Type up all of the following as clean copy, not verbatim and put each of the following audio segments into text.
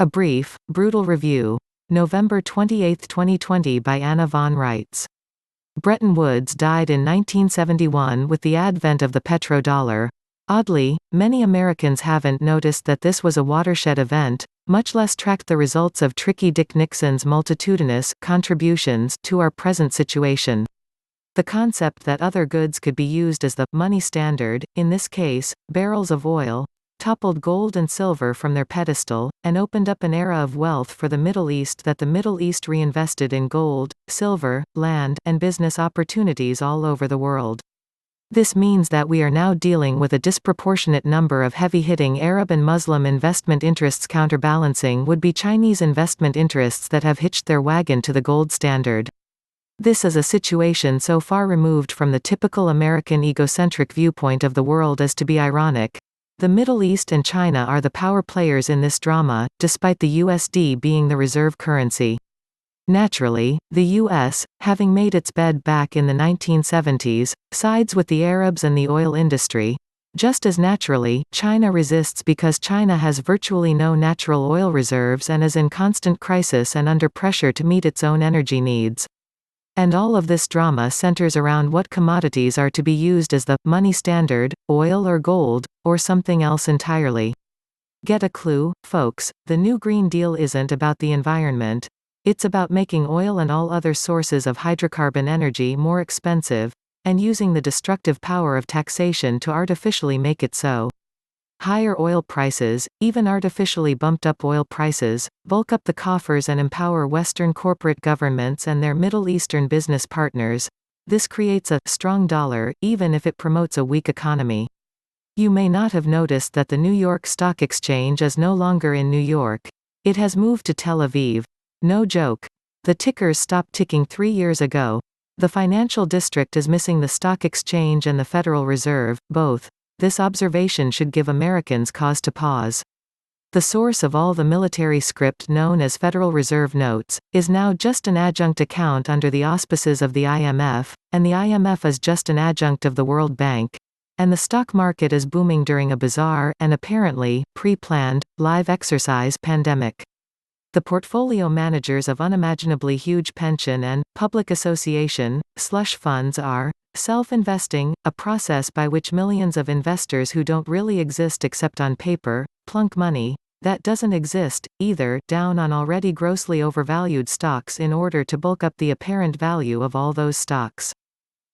A brief, brutal review. November 28, 2020 by Anna von Reitz. Bretton Woods died in 1971 with the advent of the Petro Dollar. Oddly, many Americans haven't noticed that this was a watershed event, much less tracked the results of Tricky Dick Nixon's multitudinous contributions to our present situation. The concept that other goods could be used as the money standard, in this case, barrels of oil, toppled gold and silver from their pedestal, and opened up an era of wealth for the Middle East that the Middle East reinvested in gold, silver, land, and business opportunities all over the world. This means that we are now dealing with a disproportionate number of heavy-hitting Arab and Muslim investment interests. Counterbalancing would be Chinese investment interests that have hitched their wagon to the gold standard. This is a situation so far removed from the typical American egocentric viewpoint of the world as to be ironic. The Middle East and China are the power players in this drama, despite the USD being the reserve currency. Naturally, the US, having made its bed back in the 1970s, sides with the Arabs and the oil industry. Just as naturally, China resists because China has virtually no natural oil reserves and is in constant crisis and under pressure to meet its own energy needs. And all of this drama centers around what commodities are to be used as the money standard, oil or gold, or something else entirely. Get a clue, folks, the New Green Deal isn't about the environment. It's about making oil and all other sources of hydrocarbon energy more expensive, and using the destructive power of taxation to artificially make it so. Higher oil prices, even artificially bumped up oil prices, bulk up the coffers and empower Western corporate governments and their Middle Eastern business partners. This creates a strong dollar, even if it promotes a weak economy. You may not have noticed that the New York Stock Exchange is no longer in New York. It has moved to Tel Aviv. No joke. The tickers stopped ticking 3 years ago. The financial district is missing the stock exchange and the Federal Reserve, both. This observation should give Americans cause to pause. The source of all the military script known as Federal Reserve notes, is now just an adjunct account under the auspices of the IMF, and the IMF is just an adjunct of the World Bank. And the stock market is booming during a bizarre, and apparently, pre-planned, live exercise pandemic. The portfolio managers of unimaginably huge pension and public association slush funds are self-investing, a process by which millions of investors who don't really exist except on paper, plunk money that doesn't exist, either down on already grossly overvalued stocks in order to bulk up the apparent value of all those stocks.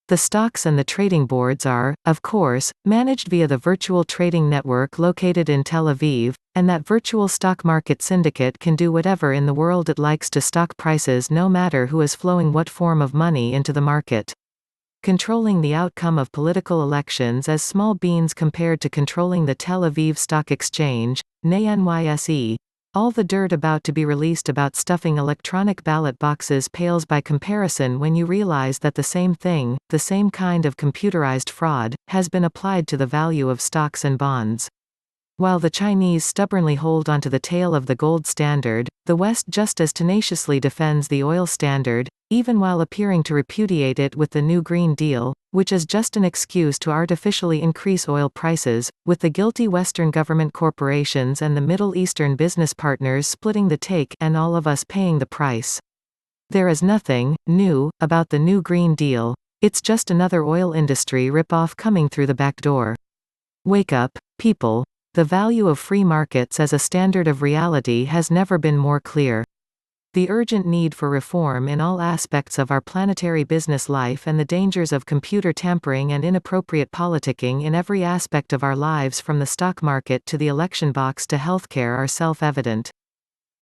The stocks and the trading boards are, of course, managed via the virtual trading network located in Tel Aviv, and that virtual stock market syndicate can do whatever in the world it likes to stock prices no matter who is flowing what form of money into the market. Controlling the outcome of political elections as small beans compared to controlling the Tel Aviv Stock Exchange, NYSE. All the dirt about to be released about stuffing electronic ballot boxes pales by comparison when you realize that the same thing, the same kind of computerized fraud, has been applied to the value of stocks and bonds. While the Chinese stubbornly hold onto the tail of the gold standard, the West just as tenaciously defends the oil standard, even while appearing to repudiate it with the New Green Deal, which is just an excuse to artificially increase oil prices, with the guilty Western government corporations and the Middle Eastern business partners splitting the take and all of us paying the price. There is nothing new about the New Green Deal. It's just another oil industry rip-off coming through the back door. Wake up, people. The value of free markets as a standard of reality has never been more clear. The urgent need for reform in all aspects of our planetary business life and the dangers of computer tampering and inappropriate politicking in every aspect of our lives from the stock market to the election box to healthcare are self-evident.